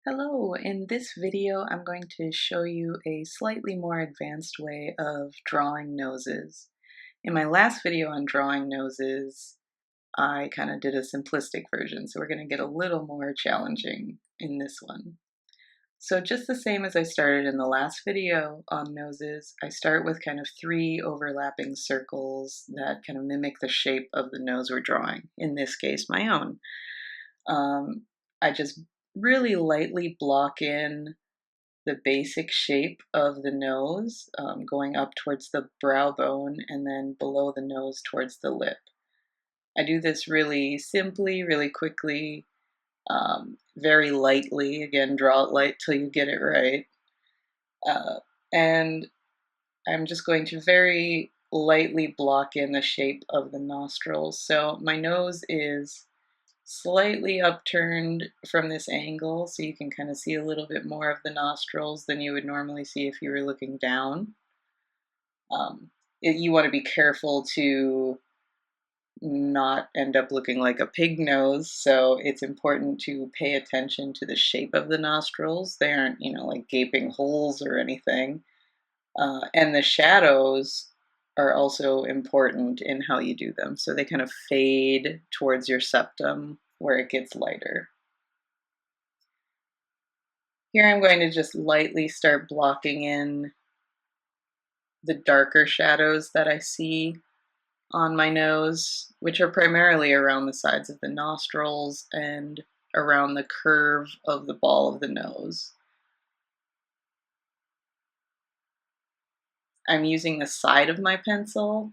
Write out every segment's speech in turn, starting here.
Hello, in this video I'm going to show you a slightly more advanced way of drawing noses. In my last video on drawing noses, I kind of did a simplistic version, so we're going to get a little more challenging in this one. So just the same as I started in the last video on noses, I start with kind of 3 overlapping circles that kind of mimic the shape of the nose we're drawing, in this case my own. I just really lightly block in the basic shape of the nose, going up towards the brow bone and then below the nose towards the lip. I do this really simply, really quickly, very lightly. Again, draw it light till you get it right. And I'm just going to very lightly block in the shape of the nostrils. So my nose is slightly upturned from this angle, so you can kind of see a little bit more of the nostrils than you would normally see if you were looking down. You want to be careful to not end up looking like a pig nose, so it's important to pay attention to the shape of the nostrils. They aren't, like gaping holes or anything. And the shadows are also important in how you do them. So they kind of fade towards your septum where it gets lighter. Here I'm going to just lightly start blocking in the darker shadows that I see on my nose, which are primarily around the sides of the nostrils and around the curve of the ball of the nose. I'm using the side of my pencil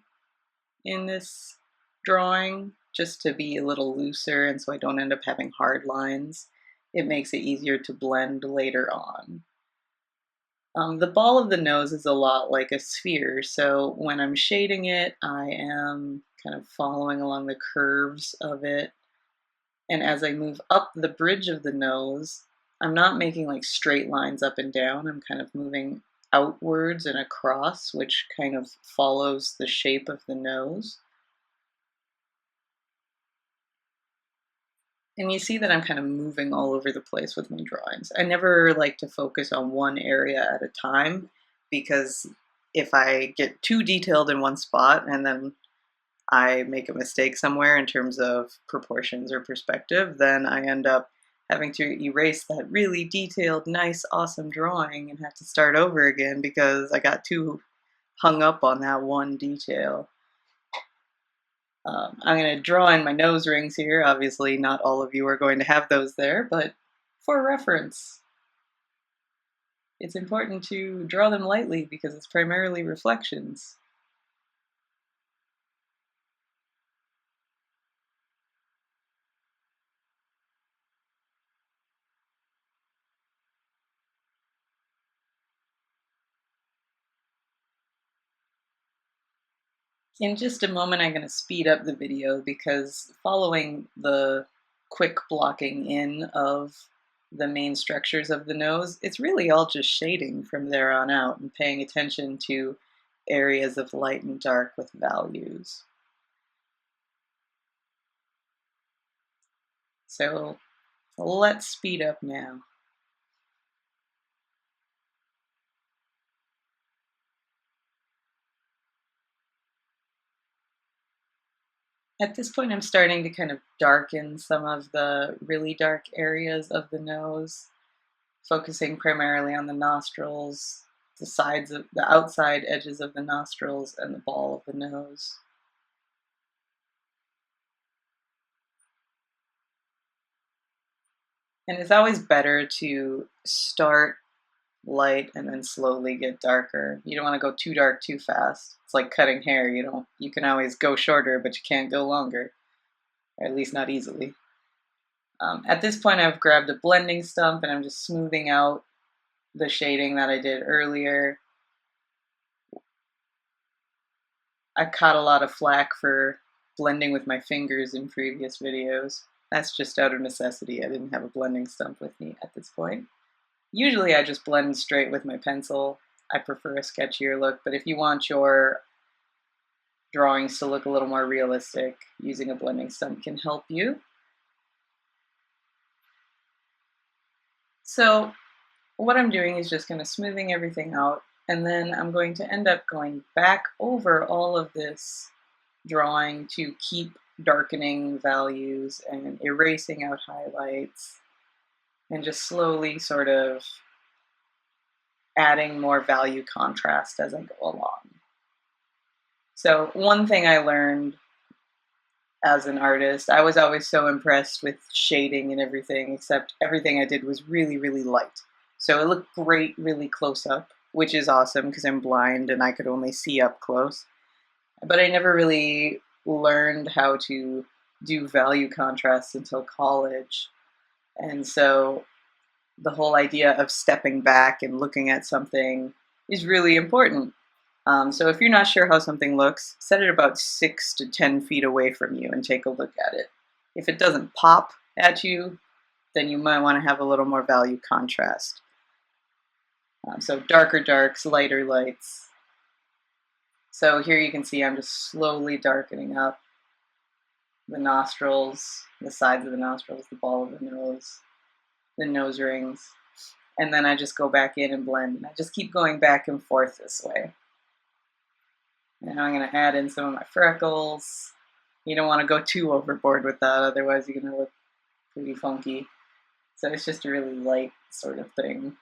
in this drawing just to be a little looser and so I don't end up having hard lines. It makes it easier to blend later on. The ball of the nose is a lot like a sphere, so when I'm shading it, I am kind of following along the curves of it. And as I move up the bridge of the nose, I'm not making like straight lines up and down. I'm kind of moving outwards and across, which kind of follows the shape of the nose. And you see that I'm kind of moving all over the place with my drawings. I never like to focus on one area at a time, because if I get too detailed in one spot and then I make a mistake somewhere in terms of proportions or perspective, then I end up having to erase that really detailed, nice, awesome drawing and have to start over again because I got too hung up on that one detail. I'm going to draw in my nose rings here. Obviously, not all of you are going to have those there, but for reference, it's important to draw them lightly because it's primarily reflections. In just a moment, I'm going to speed up the video because following the quick blocking in of the main structures of the nose, it's really all just shading from there on out and paying attention to areas of light and dark with values. So let's speed up now. At this point, I'm starting to kind of darken some of the really dark areas of the nose, focusing primarily on the nostrils, the sides of the outside edges of the nostrils, and the ball of the nose. And it's always better to start light and then slowly get darker. You don't want to go too dark too fast. It's like cutting hair, you can always go shorter, but you can't go longer, or at least not easily. At this point, I've grabbed a blending stump and I'm just smoothing out the shading that I did earlier. I caught a lot of flack for blending with my fingers in previous videos. That's just out of necessity. I didn't have a blending stump with me at this point. Usually I just blend straight with my pencil. I prefer a sketchier look, but if you want your drawings to look a little more realistic, using a blending stump can help you. So what I'm doing is just kind of smoothing everything out, and then I'm going to end up going back over all of this drawing to keep darkening values and erasing out highlights and just slowly sort of adding more value contrast as I go along. So one thing I learned as an artist, I was always so impressed with shading and everything, except everything I did was really, really light. So it looked great really close up, which is awesome because I'm blind and I could only see up close. But I never really learned how to do value contrast until college. And so the whole idea of stepping back and looking at something is really important. So if you're not sure how something looks, set it about 6 to 10 feet away from you and take a look at it. If it doesn't pop at you, then you might want to have a little more value contrast. So darker darks, lighter lights. So here you can see I'm just slowly darkening up the nostrils, the sides of the nostrils, the ball of the nose rings. And then I just go back in and blend. And I just keep going back and forth this way. And now I'm going to add in some of my freckles. You don't want to go too overboard with that, otherwise you're going to look pretty funky. So it's just a really light sort of thing,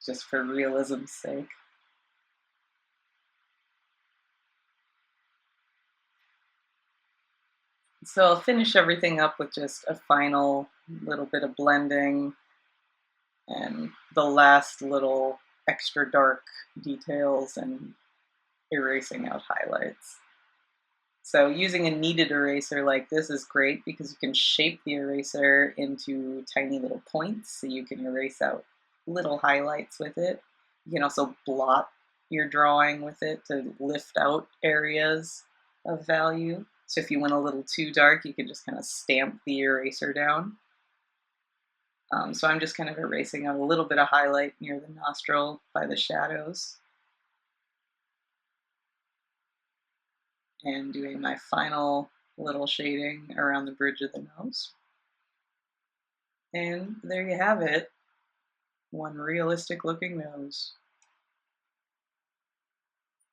just for realism's sake. So I'll finish everything up with just a final little bit of blending and the last little extra dark details and erasing out highlights. So using a kneaded eraser like this is great because you can shape the eraser into tiny little points, so you can erase out little highlights with it. You can also blot your drawing with it to lift out areas of value. So if you went a little too dark, you can just kind of stamp the eraser down. So I'm just kind of erasing out a little bit of highlight near the nostril by the shadows. And doing my final little shading around the bridge of the nose. And there you have it, one realistic looking nose.